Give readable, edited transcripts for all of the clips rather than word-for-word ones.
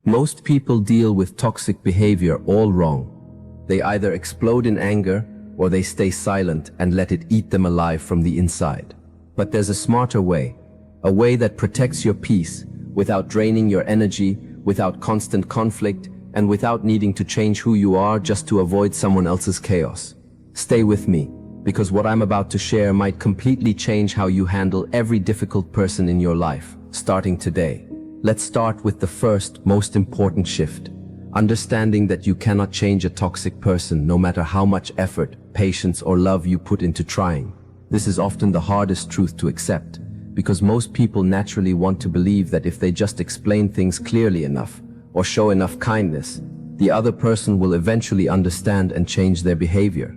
Most people deal with toxic behavior all wrong. They either explode in anger or they stay silent and let it eat them alive from the inside. But there's a smarter way, a way that protects your peace without draining your energy, without constant conflict, and without needing to change who you are just to avoid someone else's chaos. Stay with me, because what I'm about to share might completely change how you handle every difficult person in your life, starting today. Let's start with the first, most important shift. Understanding that you cannot change a toxic person no matter how much effort, patience, or love you put into trying. This is often the hardest truth to accept, because most people naturally want to believe that if they just explain things clearly enough, or show enough kindness, the other person will eventually understand and change their behavior.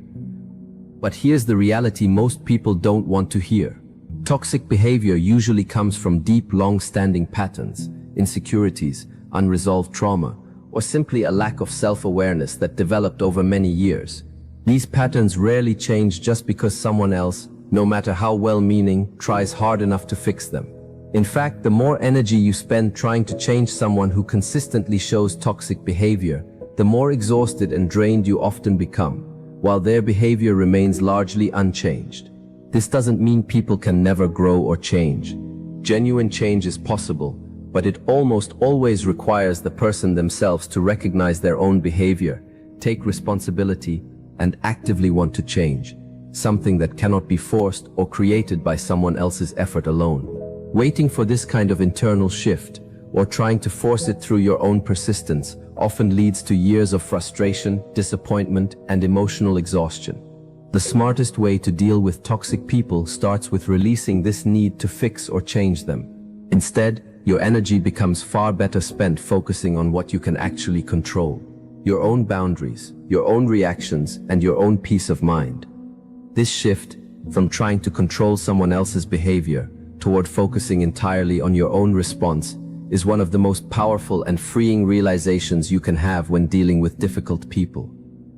But here's the reality most people don't want to hear. Toxic behavior usually comes from deep, long-standing patterns, insecurities, unresolved trauma, or simply a lack of self-awareness that developed over many years. These patterns rarely change just because someone else, no matter how well-meaning, tries hard enough to fix them. In fact, the more energy you spend trying to change someone who consistently shows toxic behavior, the more exhausted and drained you often become, while their behavior remains largely unchanged. This doesn't mean people can never grow or change. Genuine change is possible, but it almost always requires the person themselves to recognize their own behavior, take responsibility, and actively want to change, something that cannot be forced or created by someone else's effort alone. Waiting for this kind of internal shift, or trying to force it through your own persistence, often leads to years of frustration, disappointment, and emotional exhaustion. The smartest way to deal with toxic people starts with releasing this need to fix or change them. Instead, your energy becomes far better spent focusing on what you can actually control: your own boundaries, your own reactions, and your own peace of mind. This shift, from trying to control someone else's behavior toward focusing entirely on your own response, is one of the most powerful and freeing realizations you can have when dealing with difficult people.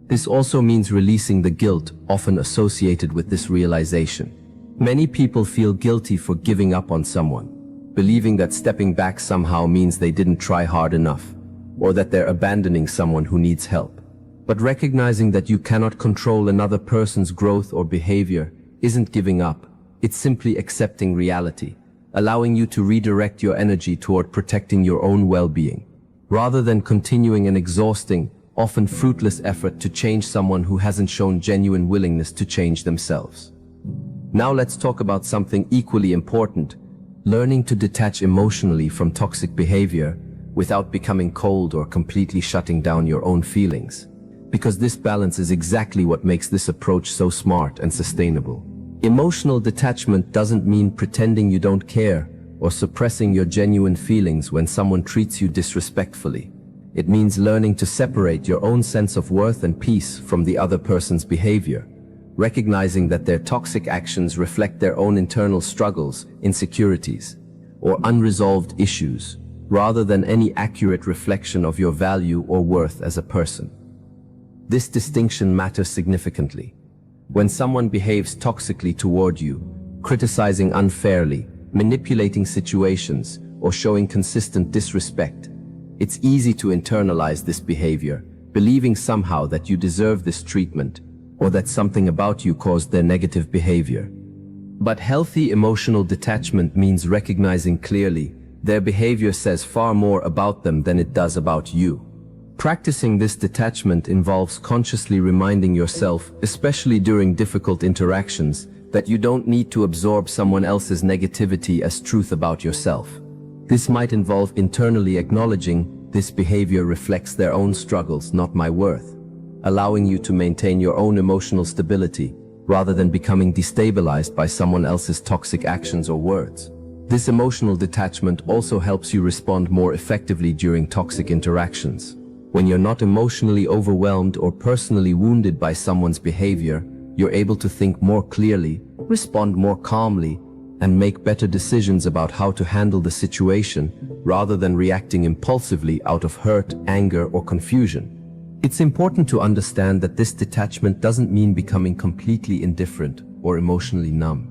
This also means releasing the guilt often associated with this realization. Many people feel guilty for giving up on someone, believing that stepping back somehow means they didn't try hard enough, or that they're abandoning someone who needs help. But recognizing that you cannot control another person's growth or behavior isn't giving up. It's simply accepting reality, allowing you to redirect your energy toward protecting your own well-being, rather than continuing an exhausting, often fruitless effort to change someone who hasn't shown genuine willingness to change themselves. Now let's talk about something equally important: learning to detach emotionally from toxic behavior without becoming cold or completely shutting down your own feelings. Because this balance is exactly what makes this approach so smart and sustainable. Emotional detachment doesn't mean pretending you don't care or suppressing your genuine feelings when someone treats you disrespectfully. It means learning to separate your own sense of worth and peace from the other person's behavior, recognizing that their toxic actions reflect their own internal struggles, insecurities, or unresolved issues, rather than any accurate reflection of your value or worth as a person. This distinction matters significantly. When someone behaves toxically toward you, criticizing unfairly, manipulating situations, or showing consistent disrespect, it's easy to internalize this behavior, believing somehow that you deserve this treatment, or that something about you caused their negative behavior. But healthy emotional detachment means recognizing clearly their behavior says far more about them than it does about you. Practicing this detachment involves consciously reminding yourself, especially during difficult interactions, that you don't need to absorb someone else's negativity as truth about yourself. This might involve internally acknowledging, this behavior reflects their own struggles, not my worth, allowing you to maintain your own emotional stability, rather than becoming destabilized by someone else's toxic actions or words. This emotional detachment also helps you respond more effectively during toxic interactions. When you're not emotionally overwhelmed or personally wounded by someone's behavior, you're able to think more clearly, respond more calmly, and make better decisions about how to handle the situation, rather than reacting impulsively out of hurt, anger, or confusion. It's important to understand that this detachment doesn't mean becoming completely indifferent or emotionally numb.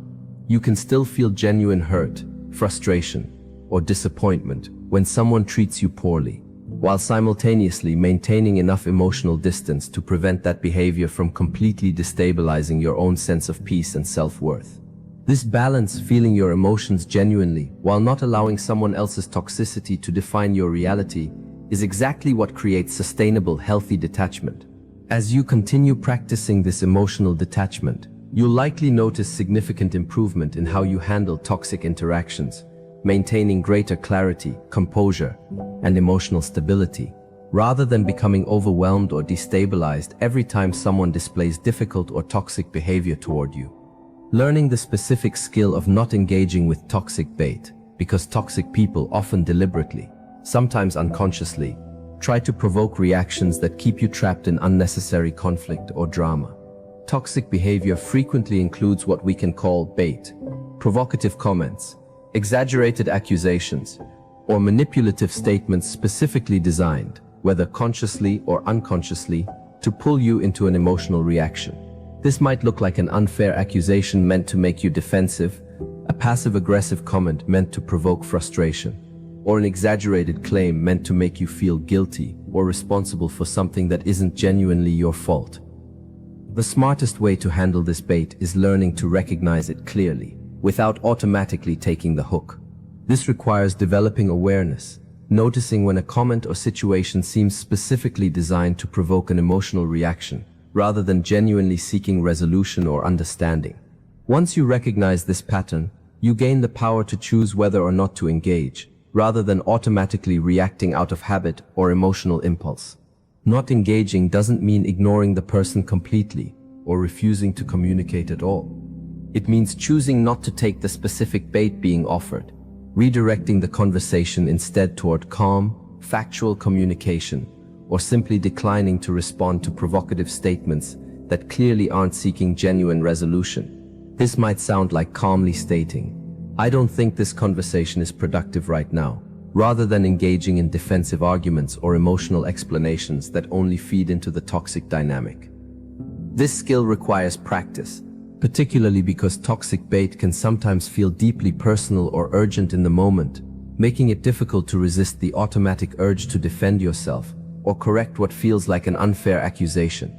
You can still feel genuine hurt, frustration, or disappointment when someone treats you poorly. while simultaneously maintaining enough emotional distance to prevent that behavior from completely destabilizing your own sense of peace and self-worth. This balance, feeling your emotions genuinely while not allowing someone else's toxicity to define your reality, is exactly what creates sustainable, healthy detachment. As you continue practicing this emotional detachment, you'll likely notice significant improvement in how you handle toxic interactions, maintaining greater clarity, composure, and emotional stability, rather than becoming overwhelmed or destabilized every time someone displays difficult or toxic behavior toward you. Learning the specific skill of not engaging with toxic bait, because toxic people often deliberately, sometimes unconsciously, try to provoke reactions that keep you trapped in unnecessary conflict or drama. Toxic behavior frequently includes what we can call bait, provocative comments, exaggerated accusations, or manipulative statements specifically designed, whether consciously or unconsciously, to pull you into an emotional reaction. This might look like an unfair accusation meant to make you defensive, a passive-aggressive comment meant to provoke frustration, or an exaggerated claim meant to make you feel guilty or responsible for something that isn't genuinely your fault. The smartest way to handle this bait is learning to recognize it clearly, without automatically taking the hook. This requires developing awareness, noticing when a comment or situation seems specifically designed to provoke an emotional reaction, rather than genuinely seeking resolution or understanding. Once you recognize this pattern, you gain the power to choose whether or not to engage, rather than automatically reacting out of habit or emotional impulse. Not engaging doesn't mean ignoring the person completely or refusing to communicate at all. It means choosing not to take the specific bait being offered, redirecting the conversation instead toward calm, factual communication, or simply declining to respond to provocative statements that clearly aren't seeking genuine resolution. This might sound like calmly stating, "I don't think this conversation is productive right now," rather than engaging in defensive arguments or emotional explanations that only feed into the toxic dynamic. This skill requires practice, particularly because toxic bait can sometimes feel deeply personal or urgent in the moment, making it difficult to resist the automatic urge to defend yourself or correct what feels like an unfair accusation.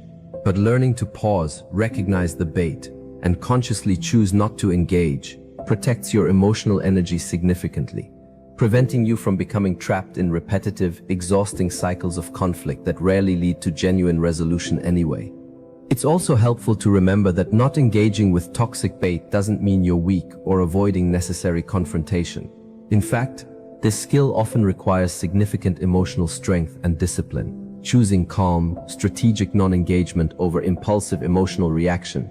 But learning to pause, recognize the bait, and consciously choose not to engage protects your emotional energy significantly, preventing you from becoming trapped in repetitive, exhausting cycles of conflict that rarely lead to genuine resolution anyway. It's also helpful to remember that not engaging with toxic bait doesn't mean you're weak or avoiding necessary confrontation. In fact, this skill often requires significant emotional strength and discipline, choosing calm, strategic non-engagement over impulsive emotional reaction,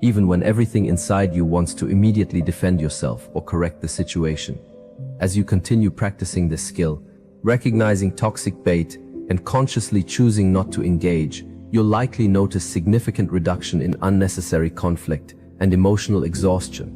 even when everything inside you wants to immediately defend yourself or correct the situation. As you continue practicing this skill, recognizing toxic bait and consciously choosing not to engage, you'll likely notice significant reduction in unnecessary conflict and emotional exhaustion,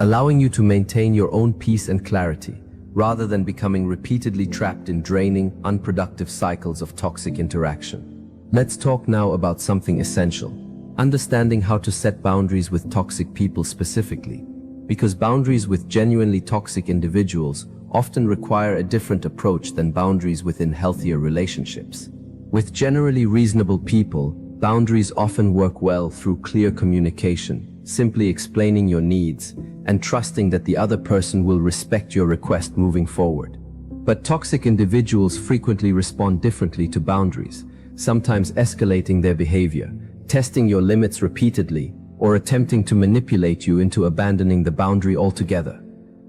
allowing you to maintain your own peace and clarity, rather than becoming repeatedly trapped in draining, unproductive cycles of toxic interaction. Let's talk now about something essential: understanding how to set boundaries with toxic people specifically, because boundaries with genuinely toxic individuals often require a different approach than boundaries within healthier relationships. With generally reasonable people, boundaries often work well through clear communication, simply explaining your needs, and trusting that the other person will respect your request moving forward. But toxic individuals frequently respond differently to boundaries, sometimes escalating their behavior, testing your limits repeatedly, or attempting to manipulate you into abandoning the boundary altogether.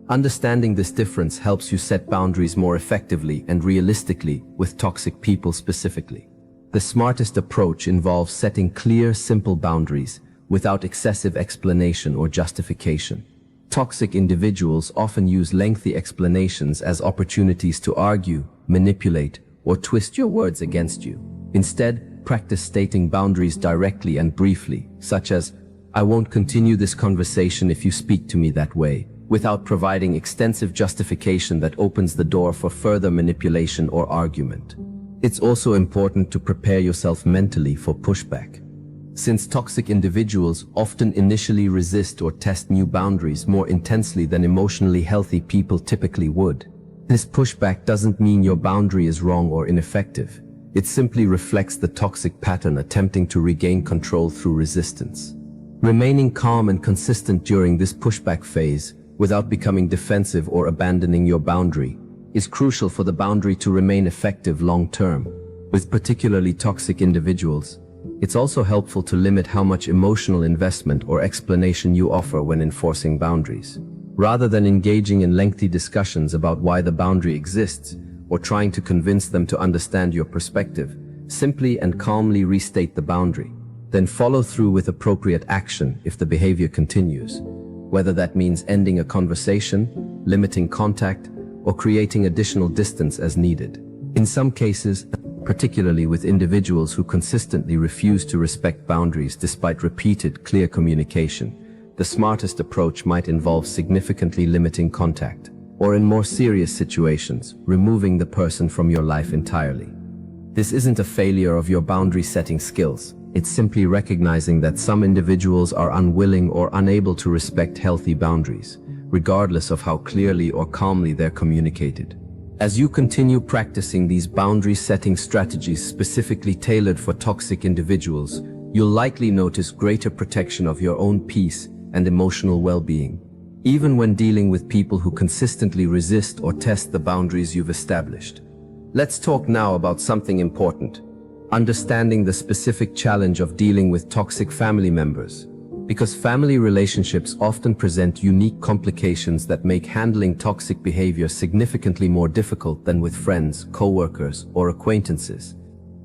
Understanding this difference helps you set boundaries more effectively and realistically with toxic people specifically. The smartest approach involves setting clear, simple boundaries without excessive explanation or justification. Toxic individuals often use lengthy explanations as opportunities to argue, manipulate, or twist your words against you. Instead, practice stating boundaries directly and briefly, such as, "I won't continue this conversation if you speak to me that way," without providing extensive justification that opens the door for further manipulation or argument. It's also important to prepare yourself mentally for pushback. Since toxic individuals often initially resist or test new boundaries more intensely than emotionally healthy people typically would, This pushback doesn't mean your boundary is wrong or ineffective. It simply reflects the toxic pattern attempting to regain control through resistance. Remaining calm and consistent during this pushback phase, without becoming defensive or abandoning your boundary, is crucial for the boundary to remain effective long-term. With particularly toxic individuals, it's also helpful to limit how much emotional investment or explanation you offer when enforcing boundaries. Rather than engaging in lengthy discussions about why the boundary exists, or trying to convince them to understand your perspective, simply and calmly restate the boundary. Then follow through with appropriate action if the behavior continues, whether that means ending a conversation, limiting contact, or creating additional distance as needed. In some cases, particularly with individuals who consistently refuse to respect boundaries despite repeated, clear communication, the smartest approach might involve significantly limiting contact, or in more serious situations, removing the person from your life entirely. This isn't a failure of your boundary-setting skills. It's simply recognizing that some individuals are unwilling or unable to respect healthy boundaries, regardless of how clearly or calmly they're communicated. As you continue practicing these boundary-setting strategies specifically tailored for toxic individuals, you'll likely notice greater protection of your own peace and emotional well-being, even when dealing with people who consistently resist or test the boundaries you've established. Let's talk now about something important: understanding the specific challenge of dealing with toxic family members. Because family relationships often present unique complications that make handling toxic behavior significantly more difficult than with friends, co-workers, or acquaintances.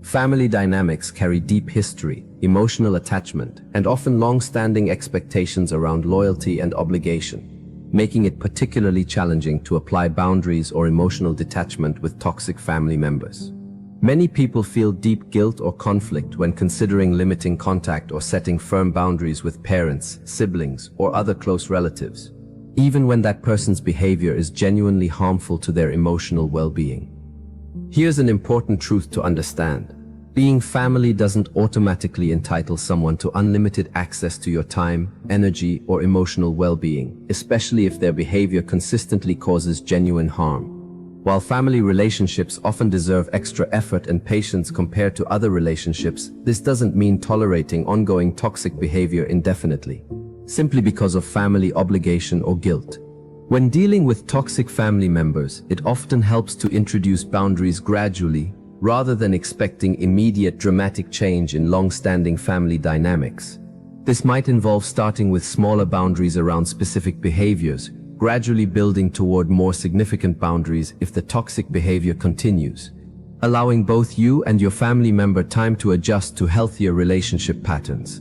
Family dynamics carry deep history, emotional attachment, and often long-standing expectations around loyalty and obligation, making it particularly challenging to apply boundaries or emotional detachment with toxic family members. Many people feel deep guilt or conflict when considering limiting contact or setting firm boundaries with parents, siblings, or other close relatives, even when that person's behavior is genuinely harmful to their emotional well-being. Here's an important truth to understand: being family doesn't automatically entitle someone to unlimited access to your time, energy, or emotional well-being, especially if their behavior consistently causes genuine harm. While family relationships often deserve extra effort and patience compared to other relationships, this doesn't mean tolerating ongoing toxic behavior indefinitely, simply because of family obligation or guilt. When dealing with toxic family members, it often helps to introduce boundaries gradually, rather than expecting immediate dramatic change in long-standing family dynamics. This might involve starting with smaller boundaries around specific behaviors, gradually building toward more significant boundaries if the toxic behavior continues, allowing both you and your family member time to adjust to healthier relationship patterns.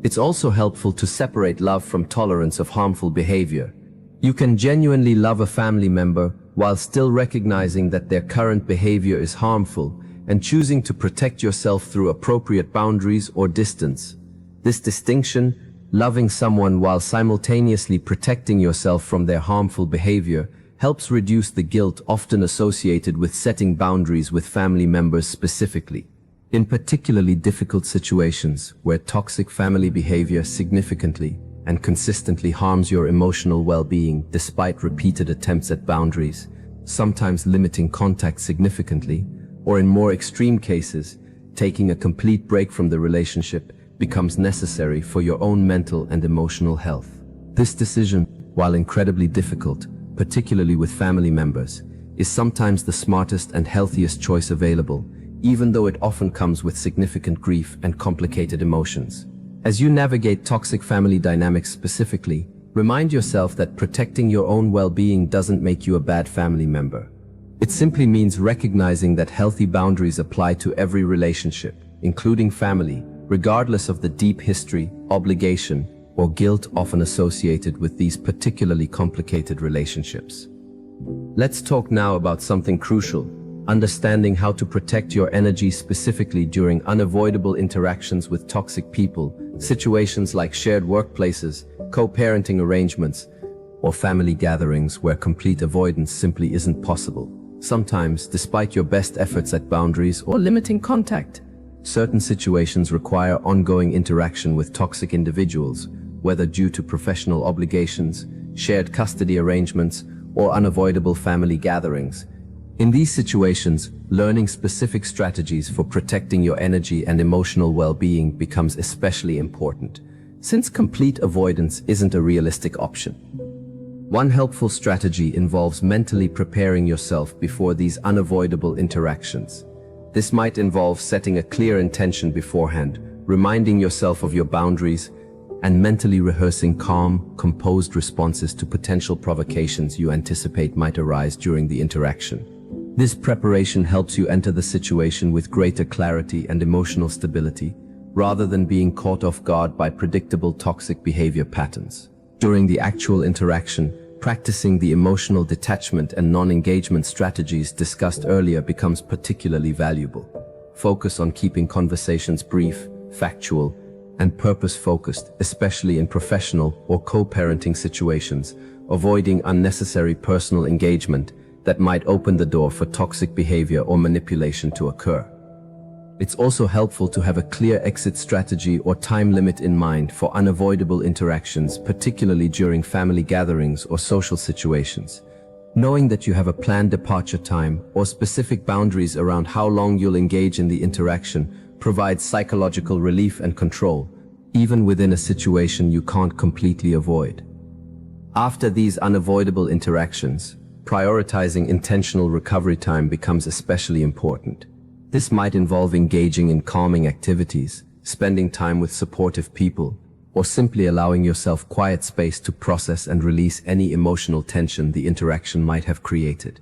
It's also helpful to separate love from tolerance of harmful behavior. You can genuinely love a family member while still recognizing that their current behavior is harmful and choosing to protect yourself through appropriate boundaries or distance. This distinction, loving someone while simultaneously protecting yourself from their harmful behavior, helps reduce the guilt often associated with setting boundaries with family members specifically. In particularly difficult situations where toxic family behavior significantly and consistently harms your emotional well-being despite repeated attempts at boundaries, sometimes limiting contact significantly, or in more extreme cases, taking a complete break from the relationship, becomes necessary for your own mental and emotional health. This decision, while incredibly difficult, particularly with family members, is sometimes the smartest and healthiest choice available, even though it often comes with significant grief and complicated emotions. As you navigate toxic family dynamics specifically, remind yourself that protecting your own well-being doesn't make you a bad family member. It simply means recognizing that healthy boundaries apply to every relationship, including family, regardless of the deep history, obligation, or guilt often associated with these particularly complicated relationships. Let's talk now about something crucial: understanding how to protect your energy specifically during unavoidable interactions with toxic people, situations like shared workplaces, co-parenting arrangements, or family gatherings where complete avoidance simply isn't possible. Sometimes, despite your best efforts at boundaries or limiting contact, certain situations require ongoing interaction with toxic individuals, whether due to professional obligations, shared custody arrangements, or unavoidable family gatherings. In these situations, learning specific strategies for protecting your energy and emotional well-being becomes especially important, since complete avoidance isn't a realistic option. One helpful strategy involves mentally preparing yourself before these unavoidable interactions. This might involve setting a clear intention beforehand, reminding yourself of your boundaries, and mentally rehearsing calm, composed responses to potential provocations you anticipate might arise during the interaction. This preparation helps you enter the situation with greater clarity and emotional stability, rather than being caught off guard by predictable toxic behavior patterns. During the actual interaction, practicing the emotional detachment and non-engagement strategies discussed earlier becomes particularly valuable. Focus on keeping conversations brief, factual, and purpose-focused, especially in professional or co-parenting situations, avoiding unnecessary personal engagement that might open the door for toxic behavior or manipulation to occur. It's also helpful to have a clear exit strategy or time limit in mind for unavoidable interactions, particularly during family gatherings or social situations. Knowing that you have a planned departure time or specific boundaries around how long you'll engage in the interaction provides psychological relief and control, even within a situation you can't completely avoid. After these unavoidable interactions, prioritizing intentional recovery time becomes especially important. This might involve engaging in calming activities, spending time with supportive people, or simply allowing yourself quiet space to process and release any emotional tension the interaction might have created.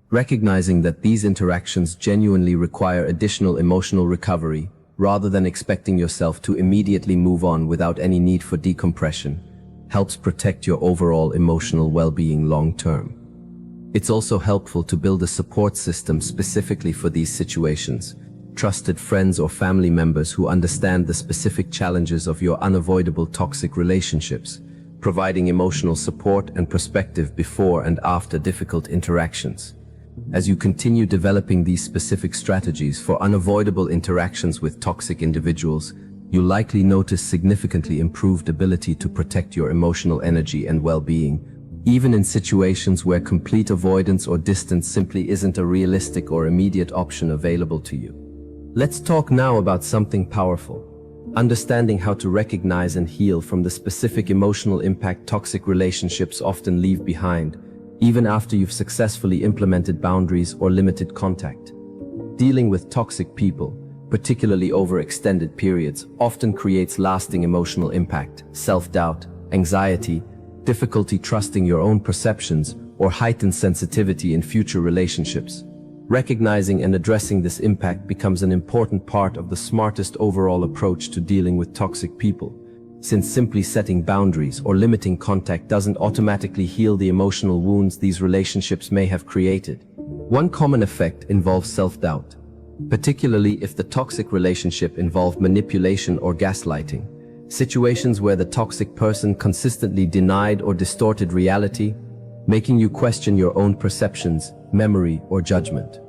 Recognizing that these interactions genuinely require additional emotional recovery, rather than expecting yourself to immediately move on without any need for decompression, helps protect your overall emotional well-being long-term. It's also helpful to build a support system specifically for these situations. Trusted friends or family members who understand the specific challenges of your unavoidable toxic relationships, providing emotional support and perspective before and after difficult interactions. As you continue developing these specific strategies for unavoidable interactions with toxic individuals, you'll likely notice significantly improved ability to protect your emotional energy and well-being, even in situations where complete avoidance or distance simply isn't a realistic or immediate option available to you. Let's talk now about something powerful: understanding how to recognize and heal from the specific emotional impact toxic relationships often leave behind, even after you've successfully implemented boundaries or limited contact. Dealing with toxic people, particularly over extended periods, often creates lasting emotional impact, self-doubt, anxiety, difficulty trusting your own perceptions, or heightened sensitivity in future relationships. Recognizing and addressing this impact becomes an important part of the smartest overall approach to dealing with toxic people, since simply setting boundaries or limiting contact doesn't automatically heal the emotional wounds these relationships may have created. One common effect involves self-doubt, particularly if the toxic relationship involved manipulation or gaslighting. Situations where the toxic person consistently denied or distorted reality, making you question your own perceptions, memory, or judgment.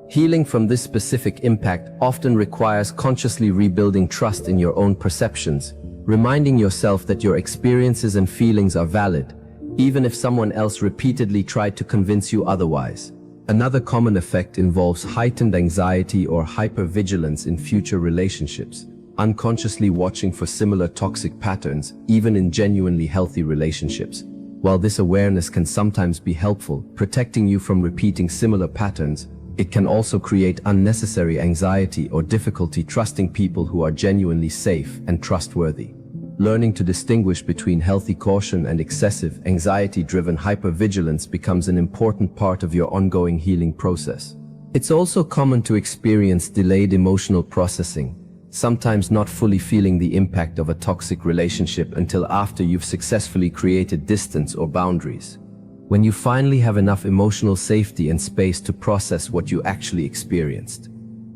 Healing from this specific impact often requires consciously rebuilding trust in your own perceptions, reminding yourself that your experiences and feelings are valid, even if someone else repeatedly tried to convince you otherwise. Another common effect involves heightened anxiety or hypervigilance in future relationships, unconsciously watching for similar toxic patterns, even in genuinely healthy relationships. While this awareness can sometimes be helpful, protecting you from repeating similar patterns, it can also create unnecessary anxiety or difficulty trusting people who are genuinely safe and trustworthy. Learning to distinguish between healthy caution and excessive, anxiety-driven hypervigilance becomes an important part of your ongoing healing process. It's also common to experience delayed emotional processing, sometimes not fully feeling the impact of a toxic relationship until after you've successfully created distance or boundaries. When you finally have enough emotional safety and space to process what you actually experienced.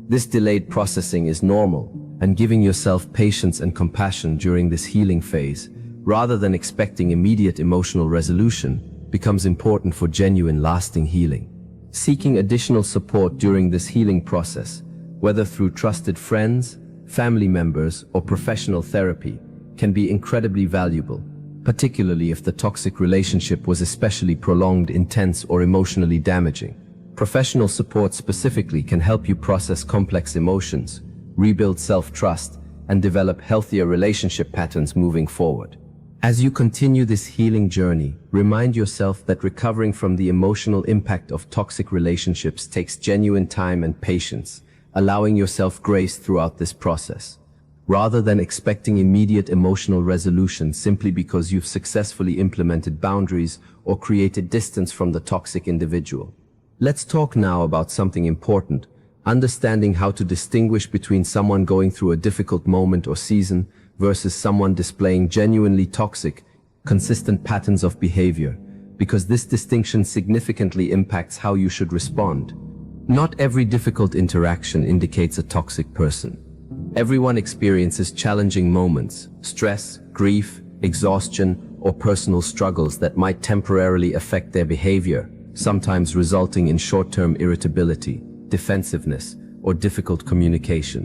This delayed processing is normal, and giving yourself patience and compassion during this healing phase, rather than expecting immediate emotional resolution, becomes important for genuine lasting healing. Seeking additional support during this healing process, whether through trusted friends, family members, or professional therapy, can be incredibly valuable. particularly if the toxic relationship was especially prolonged, intense, or emotionally damaging. Professional support specifically can help you process complex emotions, rebuild self-trust, and develop healthier relationship patterns moving forward. As you continue this healing journey, remind yourself that recovering from the emotional impact of toxic relationships takes genuine time and patience, allowing yourself grace throughout this process. Rather than expecting immediate emotional resolution simply because you've successfully implemented boundaries or created distance from the toxic individual. Let's talk now about something important: understanding how to distinguish between someone going through a difficult moment or season versus someone displaying genuinely toxic, consistent patterns of behavior, because this distinction significantly impacts how you should respond. Not every difficult interaction indicates a toxic person. Everyone experiences challenging moments, stress, grief, exhaustion, or personal struggles that might temporarily affect their behavior, sometimes resulting in short-term irritability, defensiveness, or difficult communication.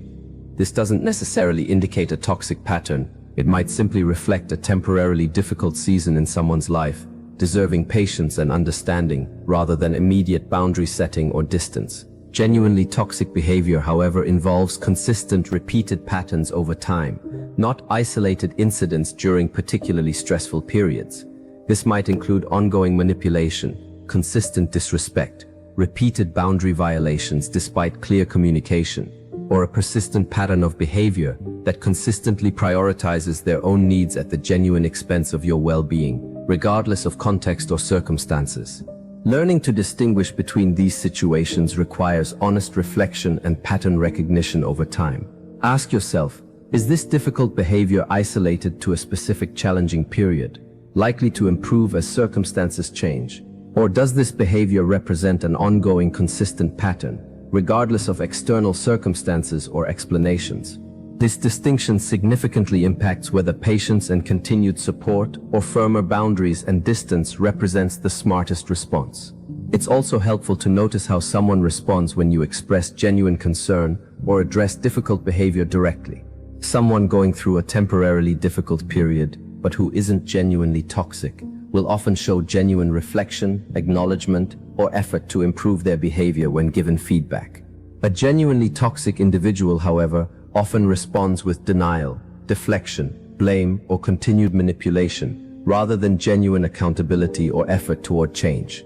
This doesn't necessarily indicate a toxic pattern. It might simply reflect a temporarily difficult season in someone's life, deserving patience and understanding rather than immediate boundary setting or distance. Genuinely toxic behavior, however, involves consistent, repeated patterns over time, not isolated incidents during particularly stressful periods. This might include ongoing manipulation, consistent disrespect, repeated boundary violations despite clear communication, or a persistent pattern of behavior that consistently prioritizes their own needs at the genuine expense of your well-being, regardless of context or circumstances. Learning to distinguish between these situations requires honest reflection and pattern recognition over time. Ask yourself, is this difficult behavior isolated to a specific challenging period, likely to improve as circumstances change? Or does this behavior represent an ongoing, consistent pattern, regardless of external circumstances or explanations? This distinction significantly impacts whether patience and continued support or firmer boundaries and distance represents the smartest response. It's also helpful to notice how someone responds when you express genuine concern or address difficult behavior directly. Someone going through a temporarily difficult period, but who isn't genuinely toxic, will often show genuine reflection, acknowledgement, or effort to improve their behavior when given feedback. A genuinely toxic individual, however, often responds with denial, deflection, blame, or continued manipulation, rather than genuine accountability or effort toward change.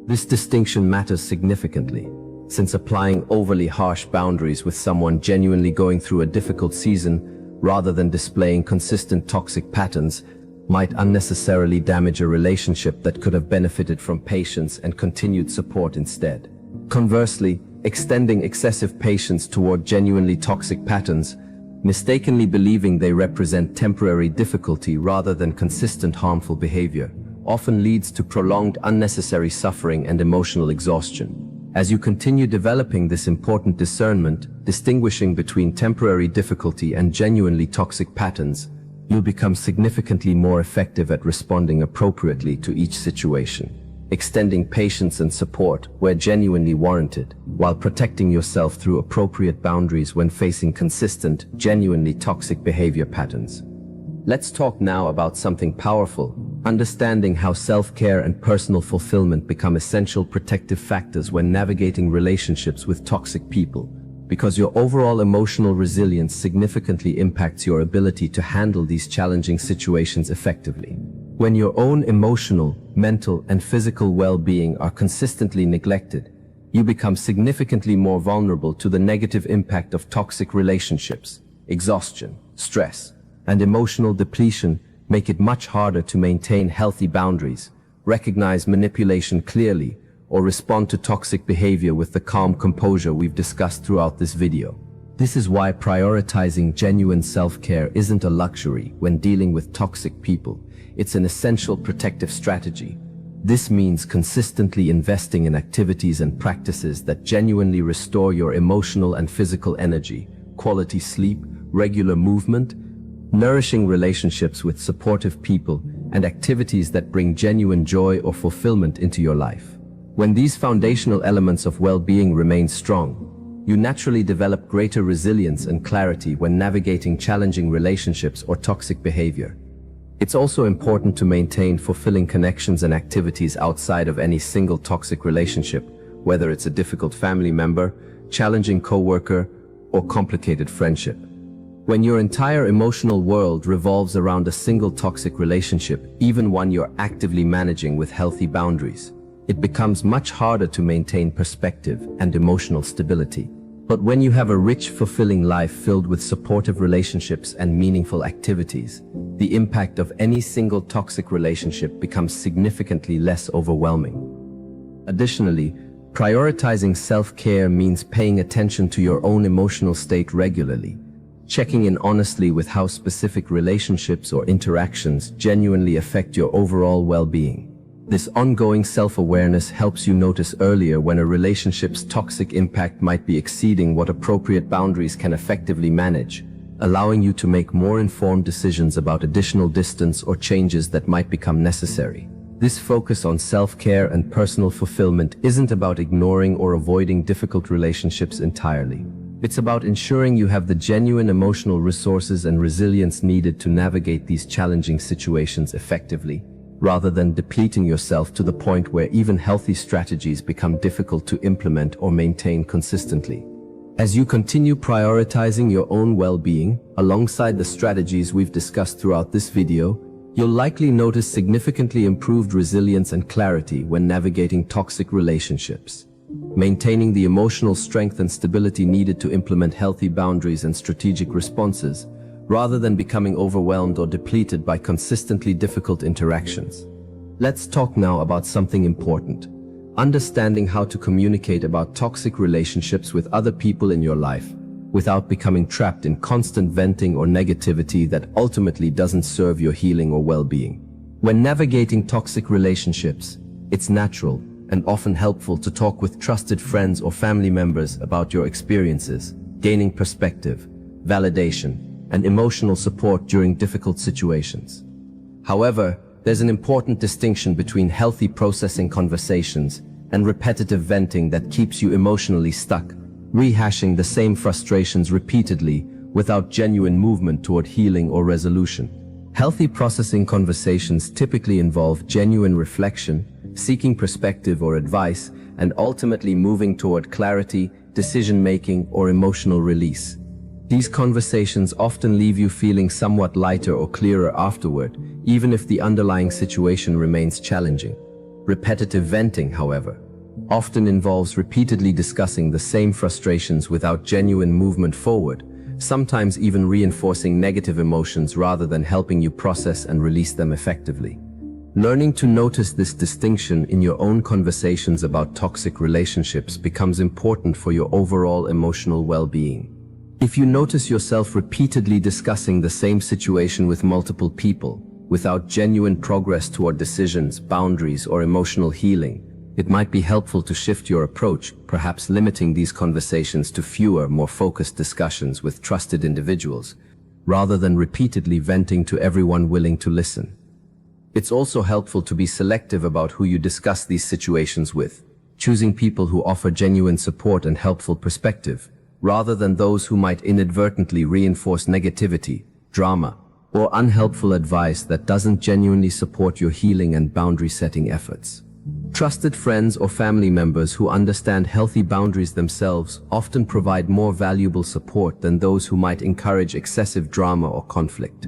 This distinction matters significantly, since applying overly harsh boundaries with someone genuinely going through a difficult season, rather than displaying consistent toxic patterns, might unnecessarily damage a relationship that could have benefited from patience and continued support instead. Conversely, extending excessive patience toward genuinely toxic patterns, mistakenly believing they represent temporary difficulty rather than consistent harmful behavior, often leads to prolonged unnecessary suffering and emotional exhaustion. As you continue developing this important discernment, distinguishing between temporary difficulty and genuinely toxic patterns, you'll become significantly more effective at responding appropriately to each situation, extending patience and support where genuinely warranted, while protecting yourself through appropriate boundaries when facing consistent, genuinely toxic behavior patterns. Let's talk now about something powerful: understanding how self-care and personal fulfillment become essential protective factors when navigating relationships with toxic people, because your overall emotional resilience significantly impacts your ability to handle these challenging situations effectively. When your own emotional, mental, and physical well-being are consistently neglected, you become significantly more vulnerable to the negative impact of toxic relationships. Exhaustion, stress, and emotional depletion make it much harder to maintain healthy boundaries, recognize manipulation clearly, or respond to toxic behavior with the calm composure we've discussed throughout this video. This is why prioritizing genuine self-care isn't a luxury when dealing with toxic people. It's an essential protective strategy. This means consistently investing in activities and practices that genuinely restore your emotional and physical energy, quality sleep, regular movement, nourishing relationships with supportive people, and activities that bring genuine joy or fulfillment into your life. When these foundational elements of well-being remain strong, you naturally develop greater resilience and clarity when navigating challenging relationships or toxic behavior. It's also important to maintain fulfilling connections and activities outside of any single toxic relationship, whether it's a difficult family member, challenging coworker, or complicated friendship. When your entire emotional world revolves around a single toxic relationship, even one you're actively managing with healthy boundaries, it becomes much harder to maintain perspective and emotional stability. But when you have a rich, fulfilling life filled with supportive relationships and meaningful activities, the impact of any single toxic relationship becomes significantly less overwhelming. Additionally, prioritizing self-care means paying attention to your own emotional state regularly, checking in honestly with how specific relationships or interactions genuinely affect your overall well-being. This ongoing self-awareness helps you notice earlier when a relationship's toxic impact might be exceeding what appropriate boundaries can effectively manage, allowing you to make more informed decisions about additional distance or changes that might become necessary. This focus on self-care and personal fulfillment isn't about ignoring or avoiding difficult relationships entirely. It's about ensuring you have the genuine emotional resources and resilience needed to navigate these challenging situations effectively, rather than depleting yourself to the point where even healthy strategies become difficult to implement or maintain consistently. As you continue prioritizing your own well-being, alongside the strategies we've discussed throughout this video, you'll likely notice significantly improved resilience and clarity when navigating toxic relationships. Maintaining the emotional strength and stability needed to implement healthy boundaries and strategic responses, rather than becoming overwhelmed or depleted by consistently difficult interactions. Let's talk now about something important: understanding how to communicate about toxic relationships with other people in your life, without becoming trapped in constant venting or negativity that ultimately doesn't serve your healing or well-being. When navigating toxic relationships, it's natural and often helpful to talk with trusted friends or family members about your experiences, gaining perspective, validation, and emotional support during difficult situations. However, there's an important distinction between healthy processing conversations and repetitive venting that keeps you emotionally stuck, rehashing the same frustrations repeatedly without genuine movement toward healing or resolution. Healthy processing conversations typically involve genuine reflection, seeking perspective or advice, and ultimately moving toward clarity, decision-making, or emotional release. These conversations often leave you feeling somewhat lighter or clearer afterward, even if the underlying situation remains challenging. Repetitive venting, however, often involves repeatedly discussing the same frustrations without genuine movement forward, sometimes even reinforcing negative emotions rather than helping you process and release them effectively. Learning to notice this distinction in your own conversations about toxic relationships becomes important for your overall emotional well-being. If you notice yourself repeatedly discussing the same situation with multiple people, without genuine progress toward decisions, boundaries, or emotional healing, it might be helpful to shift your approach, perhaps limiting these conversations to fewer, more focused discussions with trusted individuals, rather than repeatedly venting to everyone willing to listen. It's also helpful to be selective about who you discuss these situations with, choosing people who offer genuine support and helpful perspective, rather than those who might inadvertently reinforce negativity, drama, or unhelpful advice that doesn't genuinely support your healing and boundary-setting efforts. Trusted friends or family members who understand healthy boundaries themselves often provide more valuable support than those who might encourage excessive drama or conflict.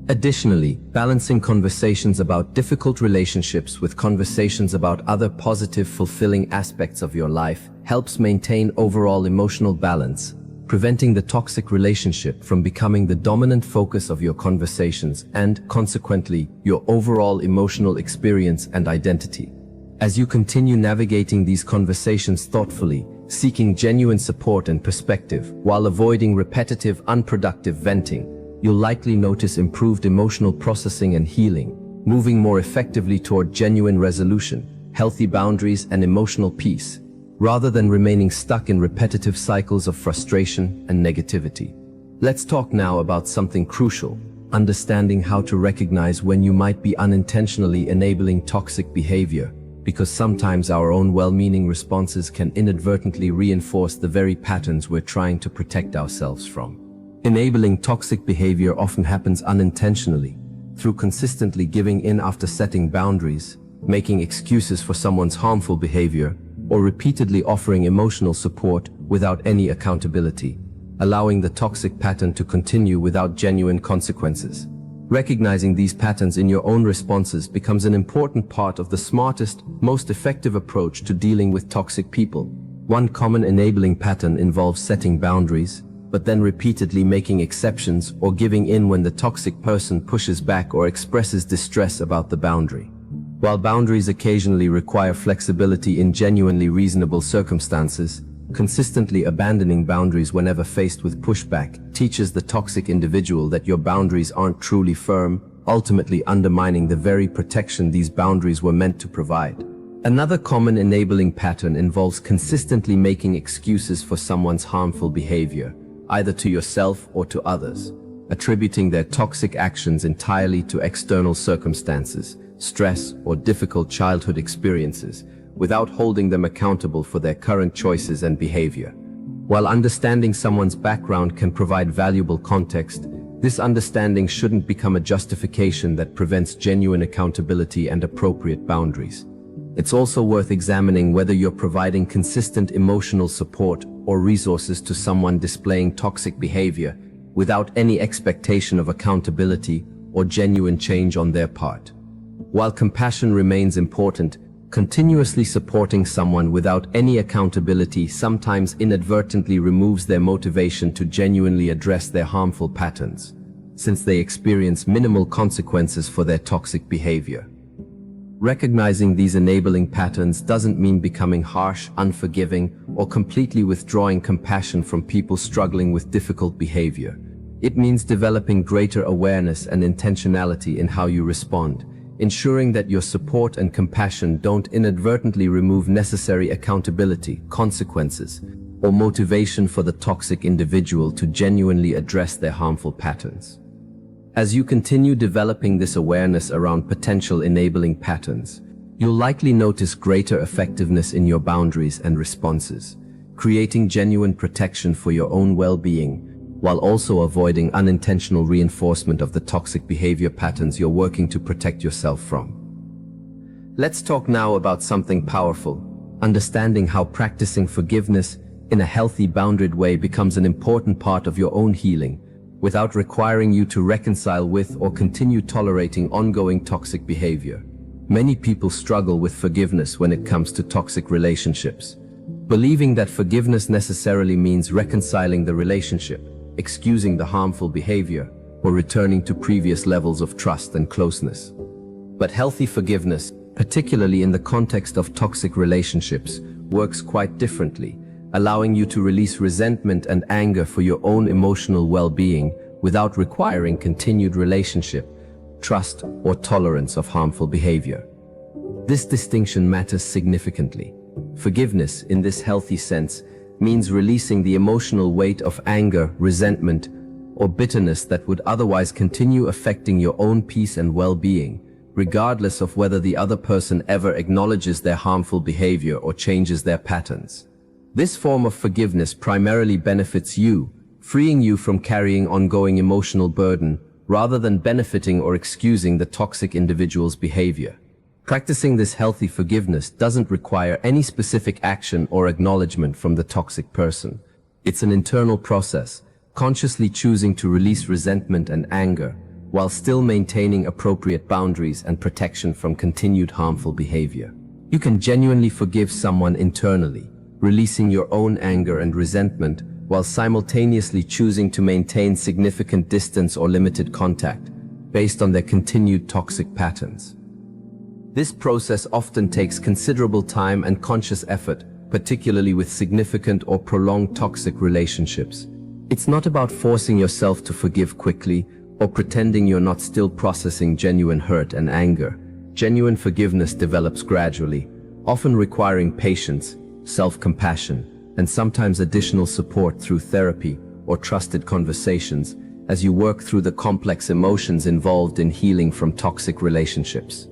Additionally, balancing conversations about difficult relationships with conversations about other positive, fulfilling aspects of your life helps maintain overall emotional balance, preventing the toxic relationship from becoming the dominant focus of your conversations and, consequently, your overall emotional experience and identity. As you continue navigating these conversations thoughtfully, seeking genuine support and perspective, while avoiding repetitive, unproductive venting, you'll likely notice improved emotional processing and healing, moving more effectively toward genuine resolution, healthy boundaries, and emotional peace, rather than remaining stuck in repetitive cycles of frustration and negativity. Let's talk now about something crucial: understanding how to recognize when you might be unintentionally enabling toxic behavior, because sometimes our own well-meaning responses can inadvertently reinforce the very patterns we're trying to protect ourselves from. Enabling toxic behavior often happens unintentionally, through consistently giving in after setting boundaries, making excuses for someone's harmful behavior, or repeatedly offering emotional support without any accountability, allowing the toxic pattern to continue without genuine consequences. Recognizing these patterns in your own responses becomes an important part of the smartest, most effective approach to dealing with toxic people. One common enabling pattern involves setting boundaries, but then repeatedly making exceptions or giving in when the toxic person pushes back or expresses distress about the boundary. While boundaries occasionally require flexibility in genuinely reasonable circumstances, consistently abandoning boundaries whenever faced with pushback teaches the toxic individual that your boundaries aren't truly firm, ultimately undermining the very protection these boundaries were meant to provide. Another common enabling pattern involves consistently making excuses for someone's harmful behavior, either to yourself or to others, attributing their toxic actions entirely to external circumstances, stress, or difficult childhood experiences, without holding them accountable for their current choices and behavior. While understanding someone's background can provide valuable context, this understanding shouldn't become a justification that prevents genuine accountability and appropriate boundaries. It's also worth examining whether you're providing consistent emotional support or resources to someone displaying toxic behavior without any expectation of accountability or genuine change on their part. While compassion remains important, continuously supporting someone without any accountability sometimes inadvertently removes their motivation to genuinely address their harmful patterns, since they experience minimal consequences for their toxic behavior. Recognizing these enabling patterns doesn't mean becoming harsh, unforgiving, or completely withdrawing compassion from people struggling with difficult behavior. It means developing greater awareness and intentionality in how you respond, ensuring that your support and compassion don't inadvertently remove necessary accountability, consequences, or motivation for the toxic individual to genuinely address their harmful patterns. As you continue developing this awareness around potential enabling patterns, you'll likely notice greater effectiveness in your boundaries and responses, creating genuine protection for your own well-being, while also avoiding unintentional reinforcement of the toxic behavior patterns you're working to protect yourself from. Let's talk now about something powerful, understanding how practicing forgiveness in a healthy, boundaried way becomes an important part of your own healing, without requiring you to reconcile with or continue tolerating ongoing toxic behavior. Many people struggle with forgiveness when it comes to toxic relationships, believing that forgiveness necessarily means reconciling the relationship, excusing the harmful behavior, or returning to previous levels of trust and closeness. But healthy forgiveness, particularly in the context of toxic relationships, works quite differently, allowing you to release resentment and anger for your own emotional well-being without requiring continued relationship, trust, or tolerance of harmful behavior. This distinction matters significantly. Forgiveness, in this healthy sense, means releasing the emotional weight of anger, resentment, or bitterness that would otherwise continue affecting your own peace and well-being, regardless of whether the other person ever acknowledges their harmful behavior or changes their patterns. This form of forgiveness primarily benefits you, freeing you from carrying ongoing emotional burden, rather than benefiting or excusing the toxic individual's behavior. Practicing this healthy forgiveness doesn't require any specific action or acknowledgement from the toxic person. It's an internal process, consciously choosing to release resentment and anger, while still maintaining appropriate boundaries and protection from continued harmful behavior. You can genuinely forgive someone internally, releasing your own anger and resentment, while simultaneously choosing to maintain significant distance or limited contact, based on their continued toxic patterns. This process often takes considerable time and conscious effort, particularly with significant or prolonged toxic relationships. It's not about forcing yourself to forgive quickly or pretending you're not still processing genuine hurt and anger. Genuine forgiveness develops gradually, often requiring patience, self-compassion, and sometimes additional support through therapy or trusted conversations as you work through the complex emotions involved in healing from toxic relationships.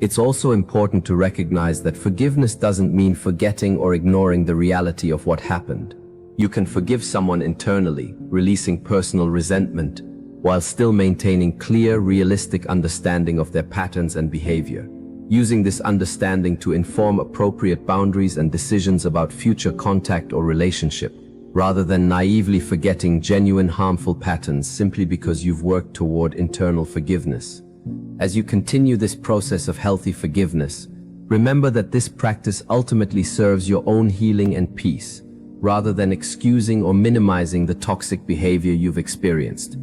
It's also important to recognize that forgiveness doesn't mean forgetting or ignoring the reality of what happened. You can forgive someone internally, releasing personal resentment, while still maintaining clear, realistic understanding of their patterns and behavior, using this understanding to inform appropriate boundaries and decisions about future contact or relationship, rather than naively forgetting genuine harmful patterns simply because you've worked toward internal forgiveness. As you continue this process of healthy forgiveness, remember that this practice ultimately serves your own healing and peace, rather than excusing or minimizing the toxic behavior you've experienced,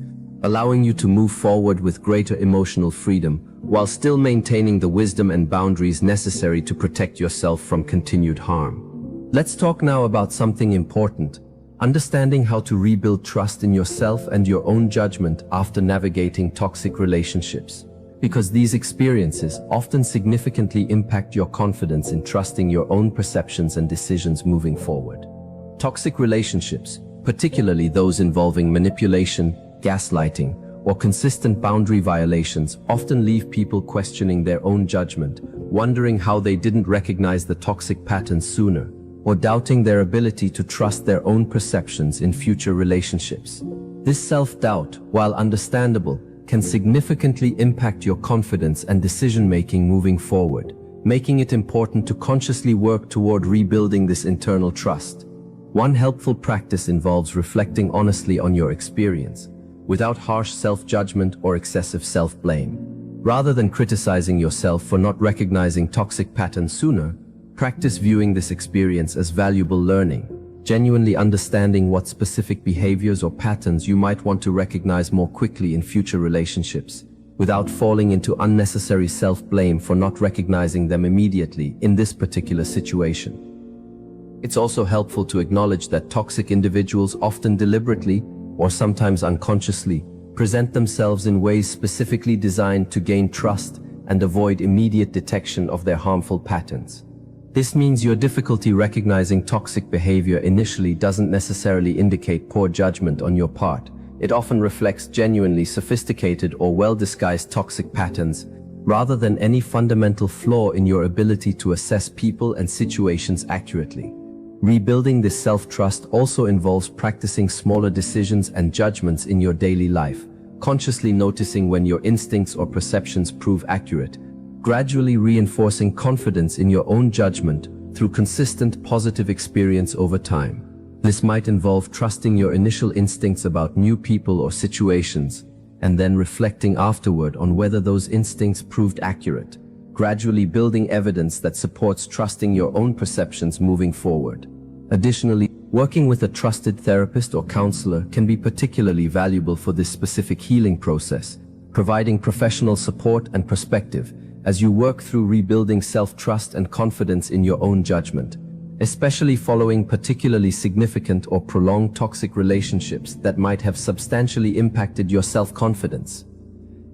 allowing you to move forward with greater emotional freedom while still maintaining the wisdom and boundaries necessary to protect yourself from continued harm. Let's talk now about something important: understanding how to rebuild trust in yourself and your own judgment after navigating toxic relationships. Because these experiences often significantly impact your confidence in trusting your own perceptions and decisions moving forward. Toxic relationships, particularly those involving manipulation, gaslighting, or consistent boundary violations, often leave people questioning their own judgment, wondering how they didn't recognize the toxic patterns sooner, or doubting their ability to trust their own perceptions in future relationships. This self-doubt, while understandable, can significantly impact your confidence and decision-making moving forward, making it important to consciously work toward rebuilding this internal trust. One helpful practice involves reflecting honestly on your experience, without harsh self-judgment or excessive self-blame. Rather than criticizing yourself for not recognizing toxic patterns sooner, practice viewing this experience as valuable learning, genuinely understanding what specific behaviors or patterns you might want to recognize more quickly in future relationships, without falling into unnecessary self-blame for not recognizing them immediately in this particular situation. It's also helpful to acknowledge that toxic individuals often deliberately, or sometimes unconsciously, present themselves in ways specifically designed to gain trust and avoid immediate detection of their harmful patterns. This means your difficulty recognizing toxic behavior initially doesn't necessarily indicate poor judgment on your part. It often reflects genuinely sophisticated or well-disguised toxic patterns, rather than any fundamental flaw in your ability to assess people and situations accurately. Rebuilding this self-trust also involves practicing smaller decisions and judgments in your daily life, consciously noticing when your instincts or perceptions prove accurate, gradually reinforcing confidence in your own judgment through consistent positive experience over time. This might involve trusting your initial instincts about new people or situations, and then reflecting afterward on whether those instincts proved accurate, gradually building evidence that supports trusting your own perceptions moving forward. Additionally, working with a trusted therapist or counselor can be particularly valuable for this specific healing process, providing professional support and perspective as you work through rebuilding self-trust and confidence in your own judgment, especially following particularly significant or prolonged toxic relationships that might have substantially impacted your self-confidence.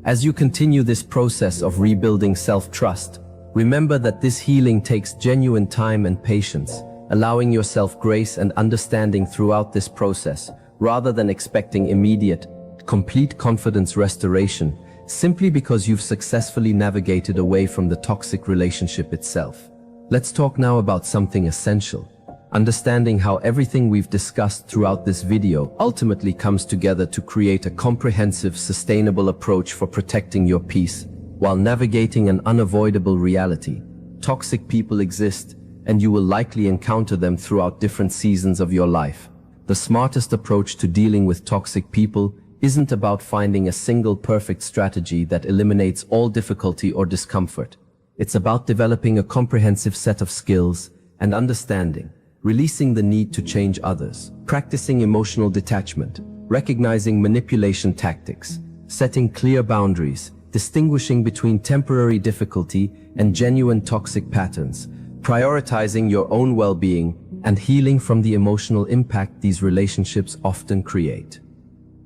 As you continue this process of rebuilding self-trust, remember that this healing takes genuine time and patience, allowing yourself grace and understanding throughout this process, rather than expecting immediate, complete confidence restoration, simply because you've successfully navigated away from the toxic relationship itself. Let's talk now about something essential: understanding how everything we've discussed throughout this video ultimately comes together to create a comprehensive, sustainable approach for protecting your peace while navigating an unavoidable reality. Toxic people exist, and you will likely encounter them throughout different seasons of your life. The smartest approach to dealing with toxic people isn't about finding a single perfect strategy that eliminates all difficulty or discomfort. It's about developing a comprehensive set of skills and understanding, releasing the need to change others, practicing emotional detachment, recognizing manipulation tactics, setting clear boundaries, distinguishing between temporary difficulty and genuine toxic patterns, prioritizing your own well-being, and healing from the emotional impact these relationships often create.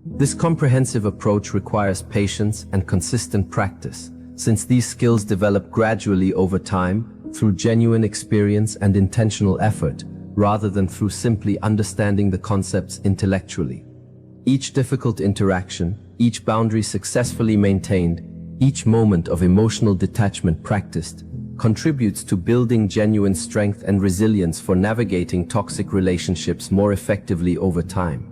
This comprehensive approach requires patience and consistent practice, since these skills develop gradually over time through genuine experience and intentional effort, rather than through simply understanding the concepts intellectually. Each difficult interaction, each boundary successfully maintained, each moment of emotional detachment practiced, contributes to building genuine strength and resilience for navigating toxic relationships more effectively over time.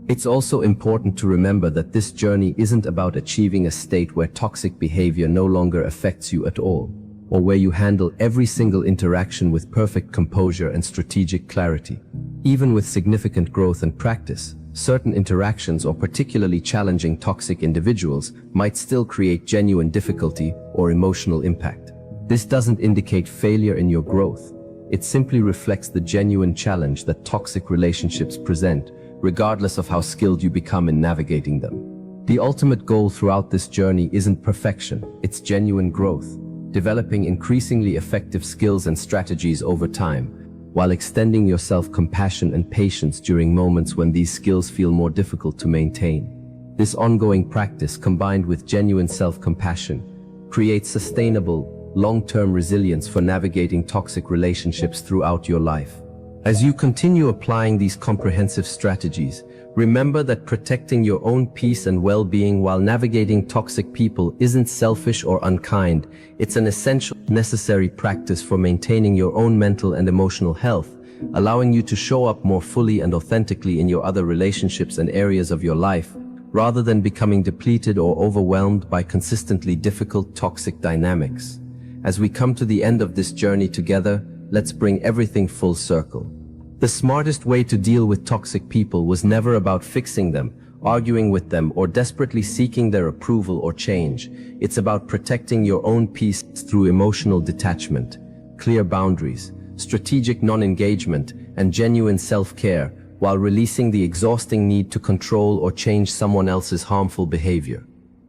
It's also important to remember that this journey isn't about achieving a state where toxic behavior no longer affects you at all, or where you handle every single interaction with perfect composure and strategic clarity. Even with significant growth and practice, certain interactions or particularly challenging toxic individuals might still create genuine difficulty or emotional impact. This doesn't indicate failure in your growth. It simply reflects the genuine challenge that toxic relationships present, regardless of how skilled you become in navigating them. The ultimate goal throughout this journey isn't perfection, it's genuine growth, developing increasingly effective skills and strategies over time, while extending your self-compassion and patience during moments when these skills feel more difficult to maintain. This ongoing practice, combined with genuine self-compassion, creates sustainable, long-term resilience for navigating toxic relationships throughout your life. As you continue applying these comprehensive strategies, remember that protecting your own peace and well-being while navigating toxic people isn't selfish or unkind. It's an essential, necessary practice for maintaining your own mental and emotional health, allowing you to show up more fully and authentically in your other relationships and areas of your life, rather than becoming depleted or overwhelmed by consistently difficult toxic dynamics. As we come to the end of this journey together, let's bring everything full circle. The smartest way to deal with toxic people was never about fixing them, arguing with them, or desperately seeking their approval or change. It's about protecting your own peace through emotional detachment, clear boundaries, strategic non-engagement, and genuine self-care, while releasing the exhausting need to control or change someone else's harmful behavior.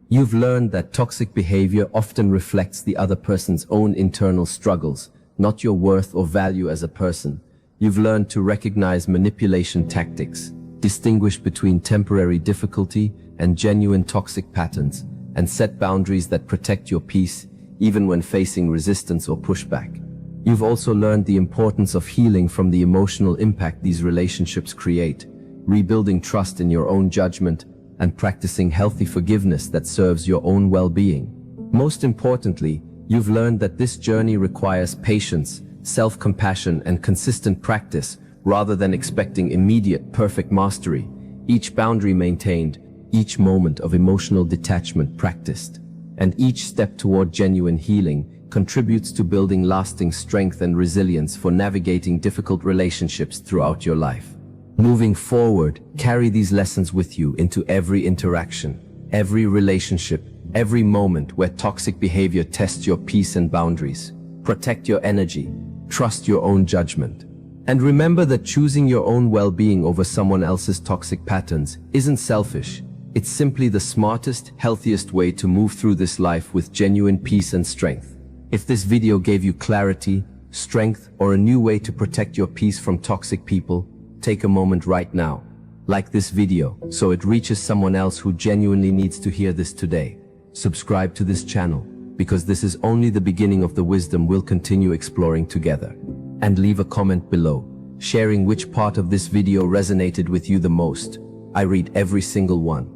You've learned that toxic behavior often reflects the other person's own internal struggles, not your worth or value as a person. You've learned to recognize manipulation tactics, distinguish between temporary difficulty and genuine toxic patterns, and set boundaries that protect your peace, even when facing resistance or pushback. You've also learned the importance of healing from the emotional impact these relationships create, rebuilding trust in your own judgment, and practicing healthy forgiveness that serves your own well-being. Most importantly, you've learned that this journey requires patience, self-compassion, and consistent practice, rather than expecting immediate, perfect mastery. Each boundary maintained, each moment of emotional detachment practiced, and each step toward genuine healing contributes to building lasting strength and resilience for navigating difficult relationships throughout your life. Moving forward, carry these lessons with you into every interaction, every relationship, every moment where toxic behavior tests your peace and boundaries. Protect your energy, trust your own judgment, and remember that choosing your own well-being over someone else's toxic patterns isn't selfish. It's simply the smartest, healthiest way to move through this life with genuine peace and strength. If this video gave you clarity, strength, or a new way to protect your peace from toxic people, take a moment right now. Like this video so it reaches someone else who genuinely needs to hear this today. Subscribe to this channel, because this is only the beginning of the wisdom we'll continue exploring together. And leave a comment below, sharing which part of this video resonated with you the most. I read every single one.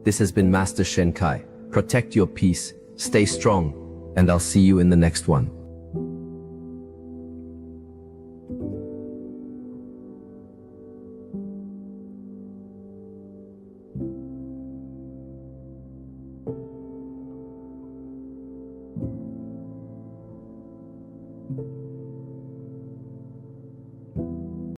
This has been Master Shen. Protect your peace, stay strong, and I'll see you in the next one.